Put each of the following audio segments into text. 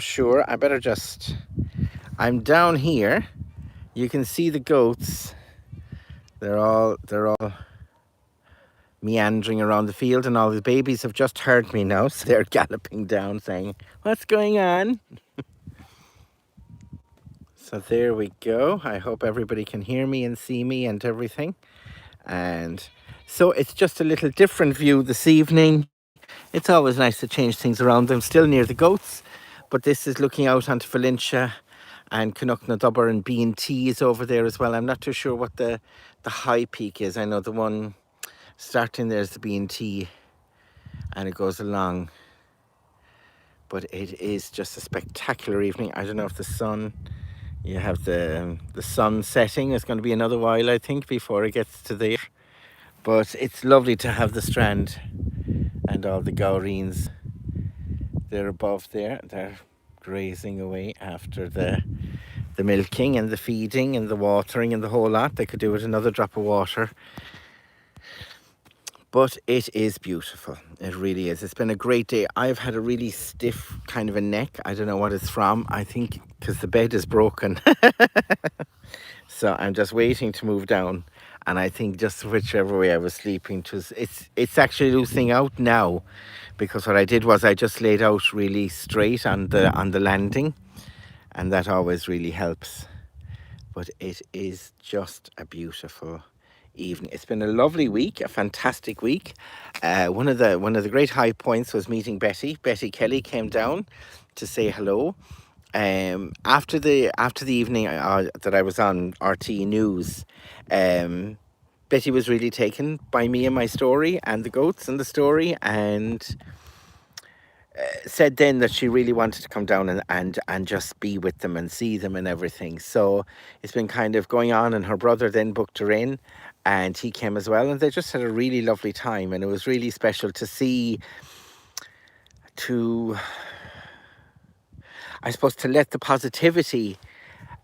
sure, I better just... I'm down here. You can see the goats. They're all meandering around the field, and all the babies have just heard me now, so they're galloping down saying, "What's going on?" So there we go. I hope everybody can hear me and see me and everything. And so it's just a little different view this evening. It's always nice to change things around. I'm still near the goats, but this is looking out onto Valentia, and Canuckna and B&T is over there as well. I'm not too sure what the high peak is. I know the one starting there is the B&T, and it goes along. But it is just a spectacular evening. I don't know if the sun... You have the sun setting. It's going to be another while, I think, before it gets to there. But it's lovely to have the strand and all the Gaurines. They're above there. They're grazing away after the milking and the feeding and the watering and the whole lot. They could do with another drop of water. But it is beautiful. It really is. It's been a great day. I've had a really stiff kind of a neck. I don't know what it's from. I think because the bed is broken. So I'm just waiting to move down. And I think just whichever way I was sleeping, it's actually loosening out now. Because what I did was I just laid out really straight on the landing. And that always really helps. But it is just a beautiful evening. It's been a lovely week, a fantastic week. One of the great high points was meeting Betty. Betty Kelly came down to say hello. After the evening that I was on RT News, Betty was really taken by me and my story and the goats and the story, and said then that she really wanted to come down and just be with them and see them and everything. So it's been kind of going on, and her brother then booked her in, and he came as well, and they just had a really lovely time. And it was really special to see, I suppose, to let the positivity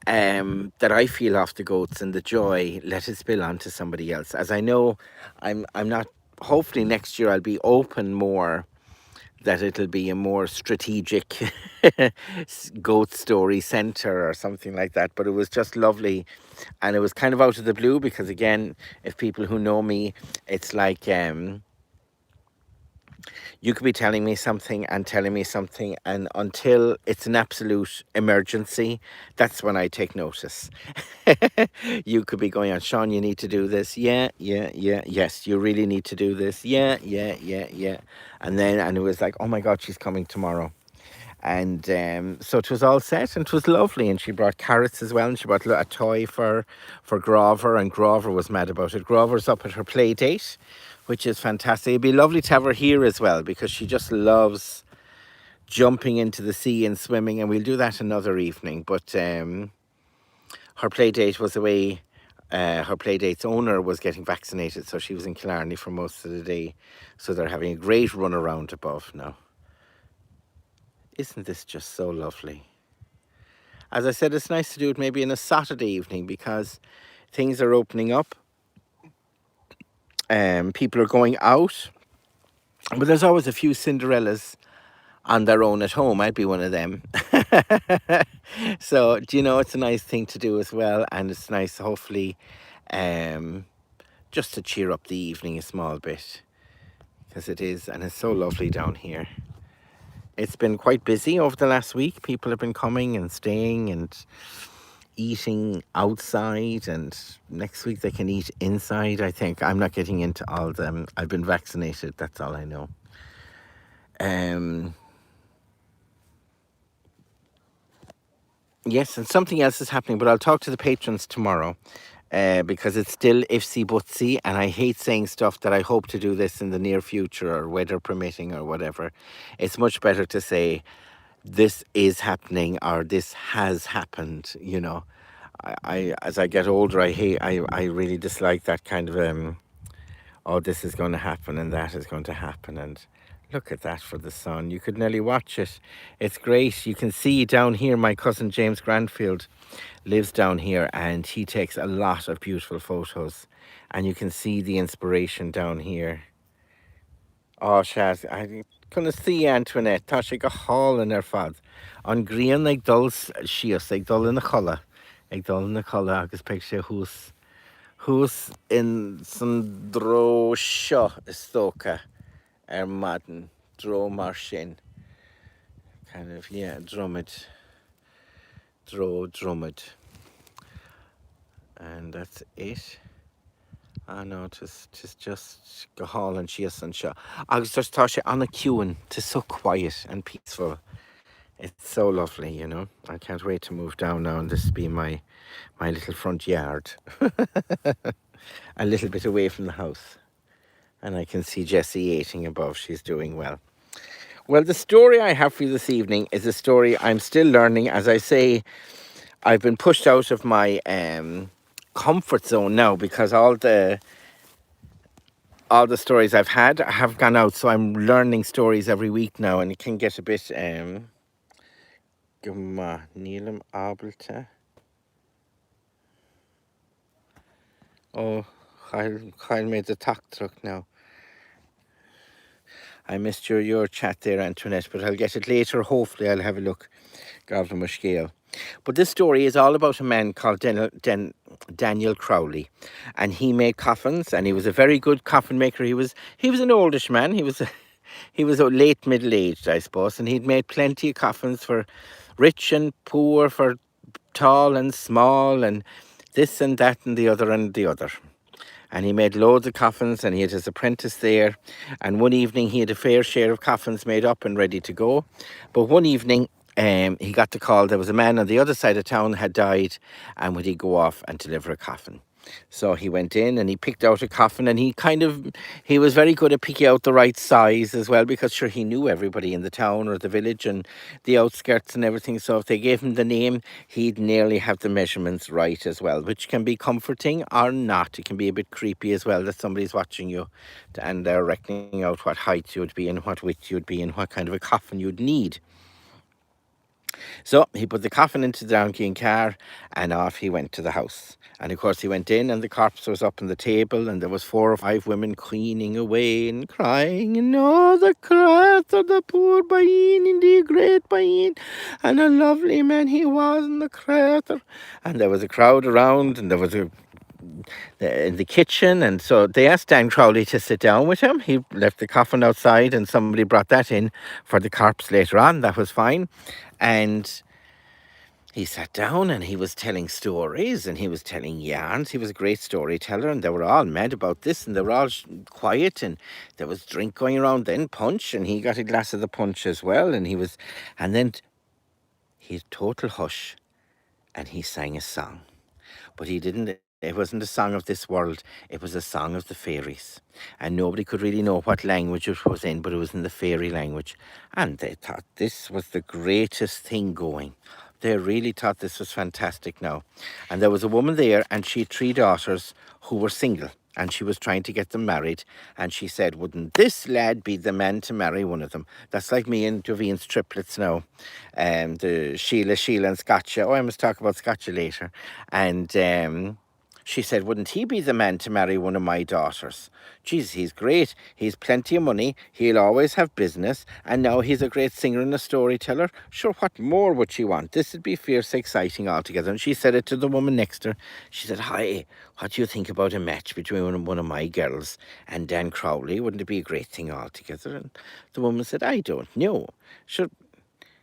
that I feel off the goats and the joy, let it spill onto somebody else. As I know, I'm not, hopefully next year I'll be open more, that it'll be a more strategic goat story centre or something like that. But it was just lovely, and it was kind of out of the blue, because again, if people who know me, it's like you could be telling me something, and until it's an absolute emergency, that's when I take notice. You could be going on, "Sean, you need to do this." Yeah, yes, you really need to do this. Yeah. And it was like, "Oh my God, she's coming tomorrow." And so it was all set, and it was lovely. And she brought carrots as well, and she brought a toy for Grover, and Grover was mad about it. Grover's up at her play date, which is fantastic. It'd be lovely to have her here as well, because she just loves jumping into the sea and swimming, and we'll do that another evening. But her play date was away. Her play date's owner was getting vaccinated, so she was in Killarney for most of the day. So they're having a great run around above now. Isn't this just so lovely? As I said, it's nice to do it maybe in a Saturday evening, because things are opening up. People are going out. But there's always a few Cinderellas on their own at home. I'd be one of them. So, it's a nice thing to do as well. And it's nice, hopefully, just to cheer up the evening a small bit. Because it is, and it's so lovely down here. It's been quite busy over the last week. People have been coming and staying and eating outside, and next week they can eat inside, I think. I'm not getting into all them. I've been vaccinated, that's all I know. Yes, and something else is happening, but I'll talk to the patrons tomorrow. Because it's still ifsy butsy, and I hate saying stuff that I hope to do this in the near future, or weather permitting, or whatever. It's much better to say this is happening, or this has happened. I as I get older, I really dislike that kind of oh, this is going to happen and that is going to happen. And look at that for the sun. You could nearly watch it. It's great. You can see down here, my cousin James Grandfield lives down here, and he takes a lot of beautiful photos, and you can see the inspiration down here. Oh, Shaz, Conna see Antoinette, tá sé go hálan ar fad. An gríon ag dul sios, ag dul in na chola. Ag dul in na chola agus peig sé hús in san dro seo is tóca ar maden. Dro mar sin. Kind of, yeah, drummond. Drummond. And that's it. I know, just go hall and sios and seo. Agus just tá sé anna cuain, tis so quiet and peaceful. It's so lovely, you know. I can't wait to move down now and this be my little front yard. A little bit away from the house. And I can see Jessie eating above. She's doing well. Well, the story I have for you this evening is a story I'm still learning. As I say, I've been pushed out of my comfort zone now because all the stories I've had have gone out. So I'm learning stories every week now, and it can get a bit Nílam Ábalta. Oh, Kyle made the talk truck now. I missed your chat there, Antoinette, but I'll get it later. Hopefully I'll have a look. Gavna Mushkeel. But this story is all about a man called Daniel Crowley, and he made coffins, and he was a very good coffin maker. He was an oldish man. He was a late middle aged, I suppose, and he'd made plenty of coffins for rich and poor, for tall and small, and this and that and the other and the other. And he made loads of coffins, and he had his apprentice there. And one evening he had a fair share of coffins made up and ready to go. But one evening he got the call there was a man on the other side of town had died, and would he go off and deliver a coffin. So he went in and he picked out a coffin, and he was very good at picking out the right size as well, because sure, he knew everybody in the town or the village and the outskirts and everything. So if they gave him the name, he'd nearly have the measurements right as well, which can be comforting or not. It can be a bit creepy as well that somebody's watching you and they're reckoning out what height you'd be and what width you'd be and what kind of a coffin you'd need. So he put the coffin into the donkey and car, and off he went to the house. And of course he went in, and the corpse was up on the table, and there was 4 or 5 women cleaning away and crying, and oh, the craft of the poor Bain, and the great Bain, and a lovely man he was, and the crater. And there was a crowd around, and there was in the kitchen, and so they asked Dan Crowley to sit down with him. He left the coffin outside, and somebody brought that in for the corpse later on. That was fine. And he sat down and he was telling stories and he was telling yarns. He was a great storyteller, and they were all mad about this, and they were all quiet, and there was drink going around, then punch, and he got a glass of the punch as well, and then he had total hush, and he sang a song. But it wasn't a song of this world, it was a song of the fairies. And nobody could really know what language it was in, but it was in the fairy language. And they thought this was the greatest thing going. They really thought this was fantastic now. And there was a woman there, and she had 3 daughters who were single, and she was trying to get them married. And she said, wouldn't this lad be the man to marry one of them? That's like me and Daveen's triplets now. The Sheila, and Scotcha. Oh, I must talk about Scotcha later. And she said, wouldn't he be the man to marry one of my daughters? Jesus, he's great. He's plenty of money. He'll always have business. And now he's a great singer and a storyteller. Sure, what more would she want? This would be fierce exciting altogether. And she said it to the woman next to her. She said, hi, what do you think about a match between one of my girls and Dan Crowley? Wouldn't it be a great thing altogether? And the woman said, I don't know. Sure,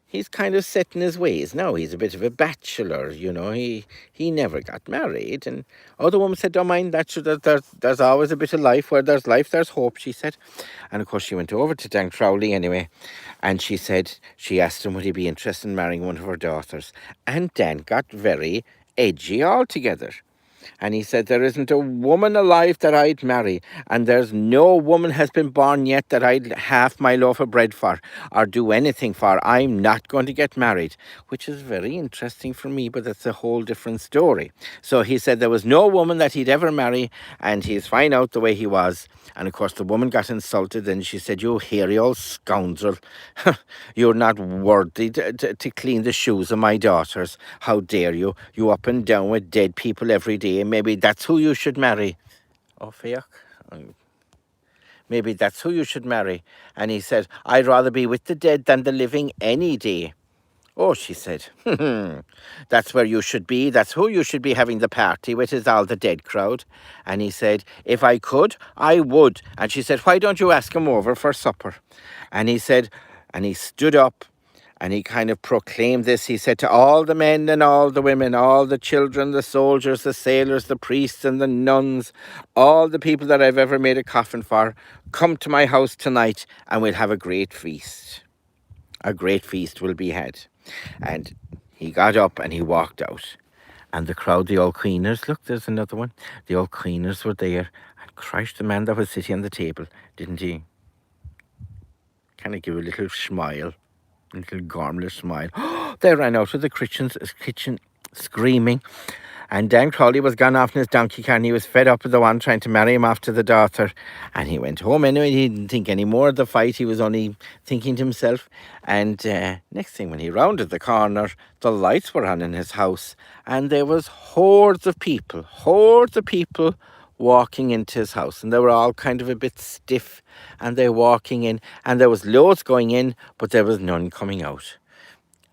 he's kind of set in his ways now. He's a bit of a bachelor, you know. He never got married. And the woman said, don't mind that. There's always a bit of life. Where there's life, there's hope, she said. And of course, she went over to Dan Crowley anyway. And she asked him, would he be interested in marrying one of her daughters? And Dan got very edgy altogether. And he said, there isn't a woman alive that I'd marry, and there's no woman has been born yet that I'd half my loaf of bread for or do anything for. I'm not going to get married, which is very interesting for me, but that's a whole different story. So he said there was no woman that he'd ever marry, and he's fine out the way he was. And of course the woman got insulted, and she said, you hairy old scoundrel, you're not worthy to clean the shoes of my daughters. How dare you? You up and down with dead people every day. Maybe that's who you should marry. Oh, Fiach. Maybe that's who you should marry. And he said, I'd rather be with the dead than the living any day. Oh, she said, that's where you should be. That's who you should be having the party with, is all the dead crowd. And he said, if I could, I would. And she said, why don't you ask him over for supper? And he said, and he stood up and he kind of proclaimed this. He said to all the men and all the women, all the children, the soldiers, the sailors, the priests and the nuns, all the people that I've ever made a coffin for, come to my house tonight and we'll have a great feast. A great feast will be had. And he got up and he walked out. And the crowd, the old queeners, look, there's another one. The old queeners were there. And Christ, the man that was sitting on the table, didn't he kind of give a little smile, a little garmless smile? They ran out of the kitchen screaming. And Dan Crowley was gone off in his donkey car and he was fed up with the one trying to marry him off to the daughter. And he went home anyway. He didn't think any more of the fight. He was only thinking to himself. And next thing, when he rounded the corner, the lights were on in his house. And there was hordes of people walking into his house. And they were all kind of a bit stiff. And they're walking in. And there was loads going in, but there was none coming out.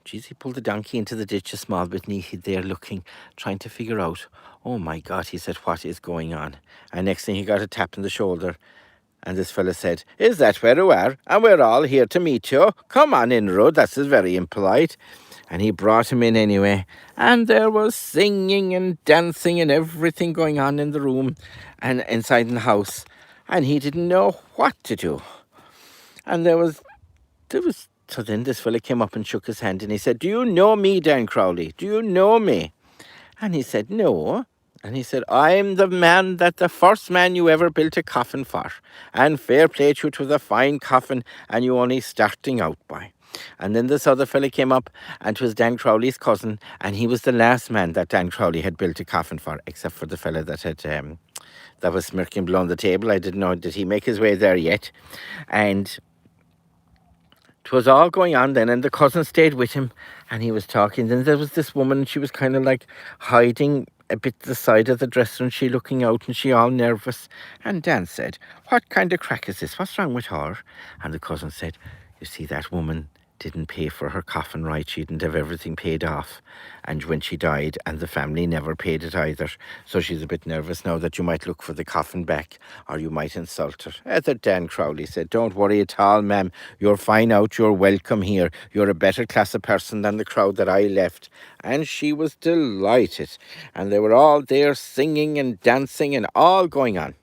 Geez, he pulled the donkey into the ditch a small bit and he hid there looking, trying to figure out, oh my God, he said, what is going on? And next thing he got a tap on the shoulder and this fella said, is that where you are? And we're all here to meet you. Come on in, Rudd. That's very impolite. And he brought him in anyway. And there was singing and dancing and everything going on in the room and inside the house. And he didn't know what to do. And there was so then this fella came up and shook his hand and he said, do you know me, Dan Crowley? Do you know me? And he said, no. And he said, I'm the first man you ever built a coffin for. And fair play to you, it was a fine coffin and you only starting out by. And then this other fella came up and it was Dan Crowley's cousin. And he was the last man that Dan Crowley had built a coffin for, except for the fella that had... that was smirking below the table. I didn't know, did he make his way there yet? And... 'twas all going on then, and the cousin stayed with him, and he was talking. Then there was this woman, and she was kind of like hiding a bit to the side of the dresser, and she looking out, and she all nervous. And Dan said, what kind of crack is this? What's wrong with her? And the cousin said, you see, that woman didn't pay for her coffin right. She didn't have everything paid off. And when she died, and the family never paid it either. So she's a bit nervous now that you might look for the coffin back, or you might insult her. That Dan Crowley said, don't worry at all, ma'am. You're fine out. You're welcome here. You're a better class of person than the crowd that I left. And she was delighted. And they were all there singing and dancing and all going on.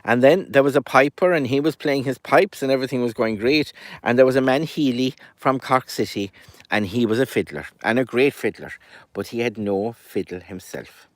And then there was a piper and he was playing his pipes and everything was going great. And there was a man, Healy, from Cork City, and he was a fiddler and a great fiddler, but he had no fiddle himself.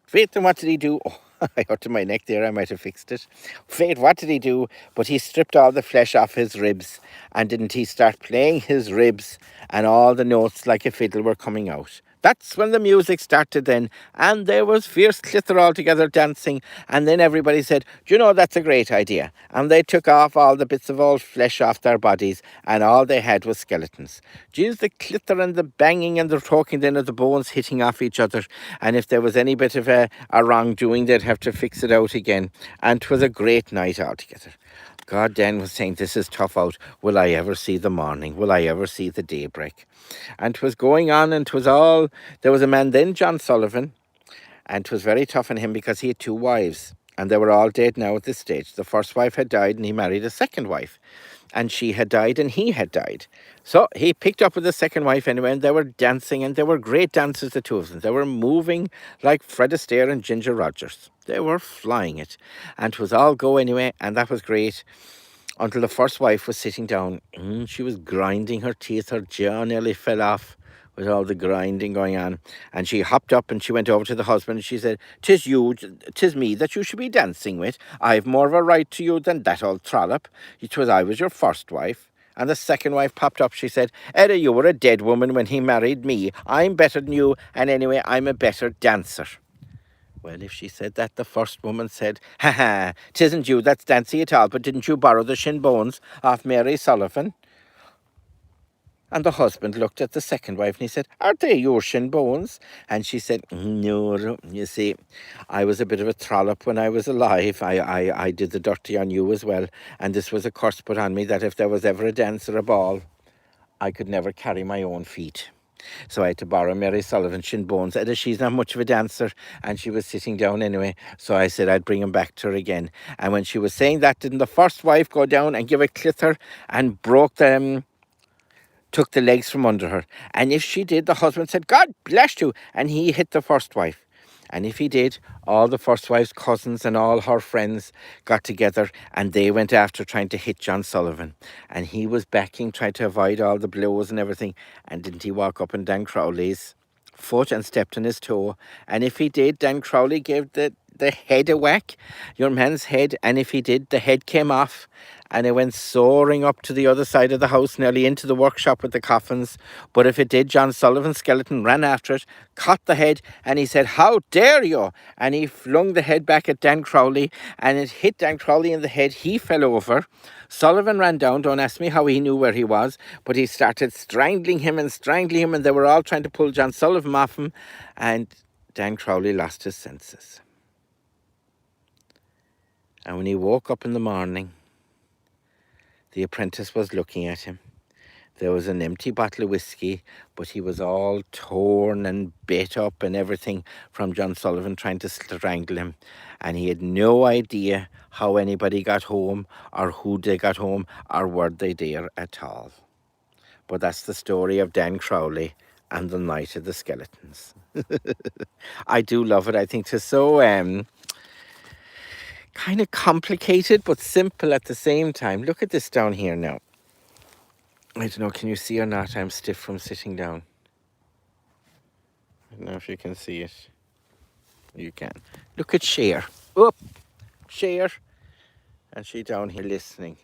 Faith, and what did he do? Oh, I hurt my neck there, I might have fixed it. Faith, what did he do? But he stripped all the flesh off his ribs, and didn't he start playing his ribs, and all the notes like a fiddle were coming out. That's when the music started then, and there was fierce clither all together dancing, and then everybody said, do you know, that's a great idea. And they took off all the bits of old flesh off their bodies, and all they had was skeletons. Geez, the clither and the banging and the talking then of the bones hitting off each other, and if there was any bit of a wrongdoing, they'd have to fix it out again, and 'twas a great night altogether. God then was saying, this is tough out. Will I ever see the morning? Will I ever see the daybreak? And 'twas going on, and 'twas all... There was a man then, John Sullivan, and 'twas very tough on him because he had 2 wives. And they were all dead now at this stage. The first wife had died, and he married a second wife. And she had died, and he had died. So he picked up with the second wife anyway, and they were dancing, and they were great dancers, the two of them. They were moving like Fred Astaire and Ginger Rogers. They were flying it. And 'twas all go anyway, and that was great. Until the first wife was sitting down. She was grinding her teeth. Her jaw nearly fell off with all the grinding going on. And she hopped up and she went over to the husband and she said, "'Tis me that you should be dancing with. I've more of a right to you than that old trollop. I was your first wife." And the second wife popped up. She said, "Edda, you were a dead woman when he married me. I'm better than you, and anyway, I'm a better dancer." Well, if she said that, the first woman said, "Ha ha, 'tisn't you that's dancing at all, but didn't you borrow the shin bones off Mary Sullivan?" And the husband looked at the second wife and he said, "Are they your shin bones?" And she said, "No, you see, I was a bit of a trollop when I was alive. I did the dirty on you as well. And this was a curse put on me that if there was ever a dance or a ball, I could never carry my own feet. So I had to borrow Mary Sullivan's shin bones. And she's not much of a dancer, and she was sitting down anyway. So I said I'd bring him back to her again. And when she was saying that, didn't the first wife go down and give a clither and broke them, took the legs from under her? And if she did, the husband said, "God bless you," and he hit the first wife. And if he did, all the first wife's cousins and all her friends got together and they went after trying to hit John Sullivan. And he was backing, trying to avoid all the blows and everything. And didn't he walk up and Dan Crowley's foot and stepped on his toe? And if he did, Dan Crowley gave the head a whack, your man's head. And if he did, the head came off and it went soaring up to the other side of the house, nearly into the workshop with the coffins. But if it did, John Sullivan's skeleton ran after it, caught the head, and he said, "How dare you?" And he flung the head back at Dan Crowley, and it hit Dan Crowley in the head. He fell over. Sullivan ran down. Don't ask me how he knew where he was, but he started strangling him, and they were all trying to pull John Sullivan off him, and Dan Crowley lost his senses. And when he woke up in the morning, the apprentice was looking at him. There was an empty bottle of whiskey, but he was all torn and bit up and everything from John Sullivan trying to strangle him. And he had no idea how anybody got home or who they got home or were they there at all. But that's the story of Dan Crowley and the Night of the Skeletons. I do love it. I think it's so kind of complicated but simple at the same time. Look at this down here now. I don't know, can you see or not? I'm stiff from sitting down. I don't know if you can see it. You can. Look at Cher. Up, Cher. And she down here listening.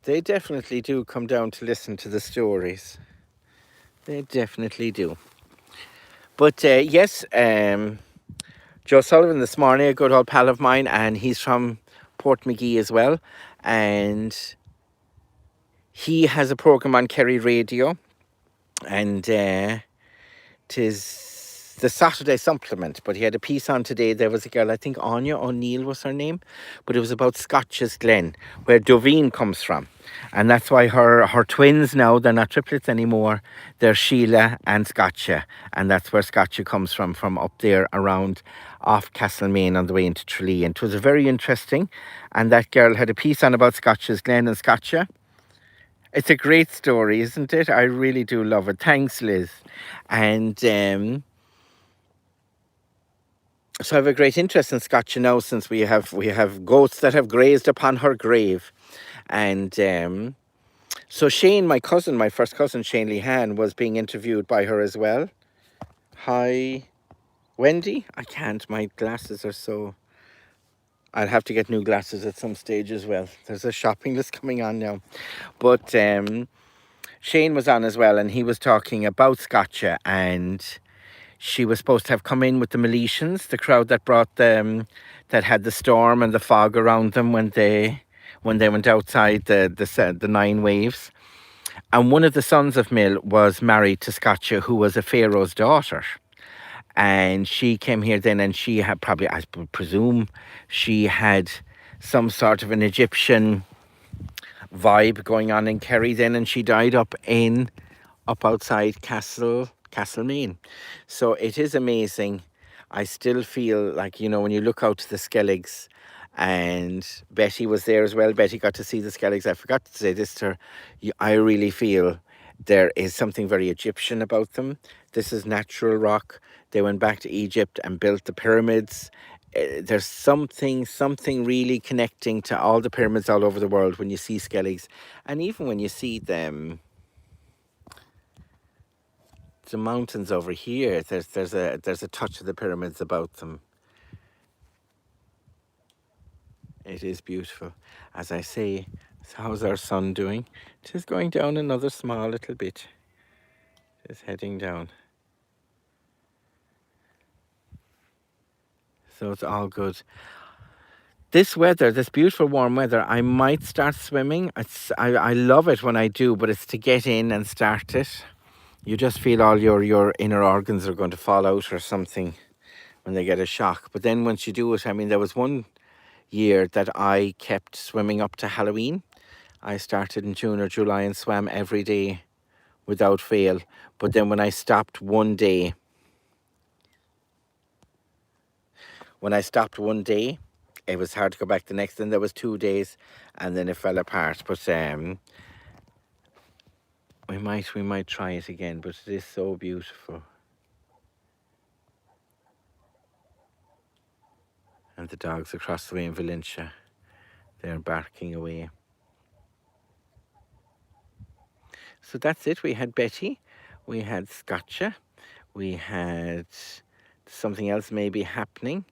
They definitely do come down to listen to the stories. They definitely do. But yes, Joe Sullivan this morning, a good old pal of mine, and he's from Portmagee as well. And he has a program on Kerry Radio. And tis the Saturday supplement, but he had a piece on today. There was a girl, I think Anya O'Neill was her name, but it was about Scotch's Glen, where Doveen comes from. And that's why her twins now, they're not triplets anymore, they're Sheila and Scotcha. And that's where Scotcha comes from up there around off Castlemaine on the way into Tralee. And it was very interesting. And that girl had a piece on about Scotch's Glen and Scotcha. It's a great story, isn't it? I really do love it. Thanks, Liz. And so I have a great interest in Scotch now, since we have goats that have grazed upon her grave. And so Shane, my cousin, my first cousin, Shane Lehan, was being interviewed by her as well. Hi, Wendy. I can't. My glasses are so... I'll have to get new glasses at some stage as well. There's a shopping list coming on now. But Shane was on as well, and he was talking about Scotcha, and she was supposed to have come in with the Miletians, the crowd that brought them, that had the storm and the fog around them when they went outside the Nine Waves. And one of the sons of Mill was married to Scotcha, who was a pharaoh's daughter. And she came here then, and she had probably, I presume, she had some sort of an Egyptian vibe going on in Kerry then, and she died up outside Castlemaine. So it is amazing. I still feel like, you know, when you look out to the Skelligs, and Betty was there as well. Betty got to see the Skelligs. I forgot to say this to her. I really feel there is something very Egyptian about them. This is natural rock. They went back to Egypt and built the pyramids. There's something really connecting to all the pyramids all over the world when you see Skelligs. And even when you see them, the mountains over here, there's a touch of the pyramids about them. It is beautiful. As I say, how's our sun doing? It is going down another small little bit. It is heading down. So it's all good. This weather, this beautiful warm weather, I might start swimming. I love it when I do, but it's to get in and start it. You just feel all your inner organs are going to fall out or something when they get a shock. But then once you do it, I mean, there was one year that I kept swimming up to Halloween. I started in June or July and swam every day without fail. But then when I stopped one day, it was hard to go back the next. Then there was 2 days, and then it fell apart. But we might try it again. But it is so beautiful, and the dogs across the way in Valencia, they're barking away. So that's it. We had Betty, we had Scotcha, we had something else maybe happening.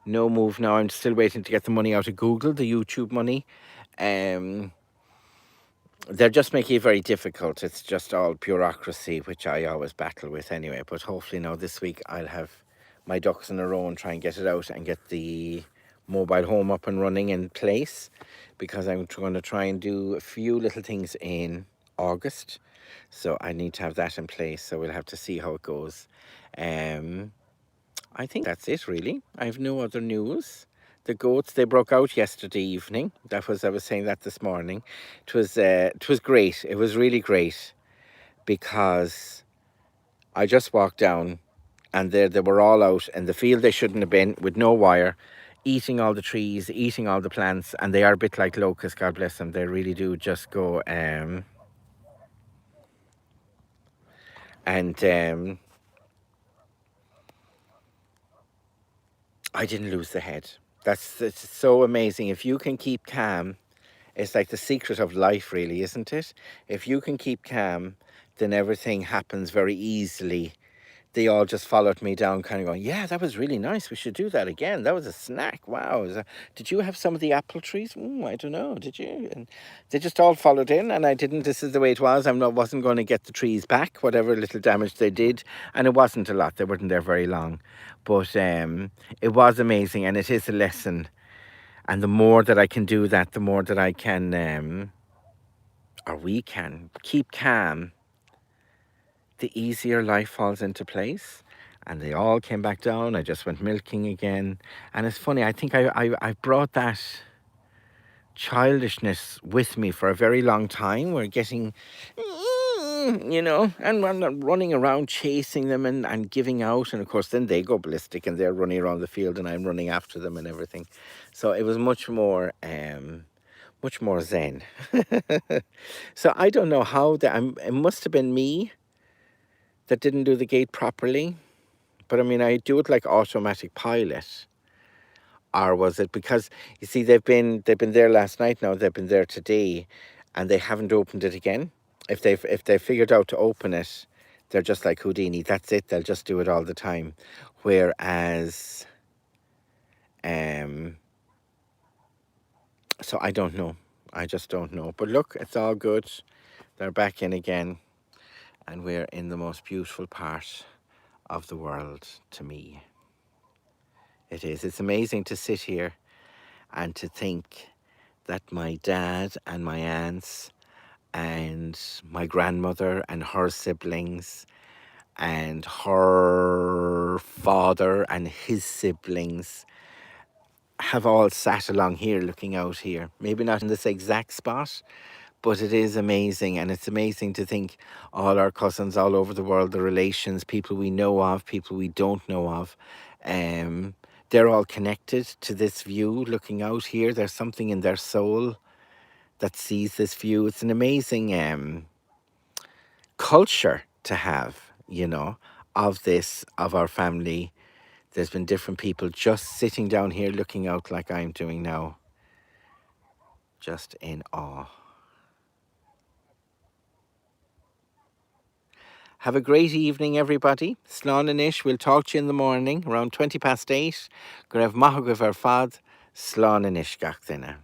No move now. I'm still waiting to get the money out of Google, the YouTube money. They're just making it very difficult. It's just all bureaucracy, which I always battle with anyway. But hopefully now this week I'll have my ducks in a row and try and get it out and get the mobile home up and running in place, because I'm going to try and do a few little things in August. So I need to have that in place. So we'll have to see how it goes. I think that's it really. I have no other news. The goats, they broke out yesterday evening. I was saying that this morning. It was great. It was really great, because I just walked down and they were all out in the field they shouldn't have been, with no wire, eating all the trees, eating all the plants, and they are a bit like locusts, God bless them. They really do just go I didn't lose the head. It's so amazing. If you can keep calm, it's like the secret of life, really, isn't it? If you can keep calm, then everything happens very easily. They all just followed me down, kind of going, yeah, that was really nice. We should do that again. That was a snack. Wow. Did you have some of the apple trees? I don't know. Did you? And they just all followed in, and I didn't. This is the way it was. Wasn't going to get the trees back, whatever little damage they did. And it wasn't a lot. They weren't there very long. But it was amazing, and it is a lesson. And the more that I can do that, the more that I can, or we can, keep calm, the easier life falls into place. And they all came back down. I just went milking again. And it's funny, I think I brought that childishness with me for a very long time. We're getting, and running around chasing them and giving out. And of course, then they go ballistic and they're running around the field and I'm running after them and everything. So it was much more zen. So I don't know how it must have been me that didn't do the gate properly. But I mean, I do it like automatic pilot. Or was it because, you see, they've been there last night now, they've been there today, and they haven't opened it again. If they've figured out to open it, they're just like Houdini. That's it. They'll just do it all the time. Whereas, so I don't know. I just don't know. But look, it's all good. They're back in again. And we're in the most beautiful part of the world to me. It is. It's amazing to sit here and to think that my dad and my aunts and my grandmother and her siblings and her father and his siblings have all sat along here looking out here. Maybe not in this exact spot, but it is amazing. And it's amazing to think all our cousins all over the world, the relations, people we know of, people we don't know of, they're all connected to this view looking out here. There's something in their soul that sees this view. It's an amazing culture to have, of this, of our family. There's been different people just sitting down here looking out like I'm doing now, just in awe. Have a great evening, everybody. Slán Anish. We'll talk to you in the morning around 8:20. Go raibh maith go bhar fad. Slán Anish gach duine.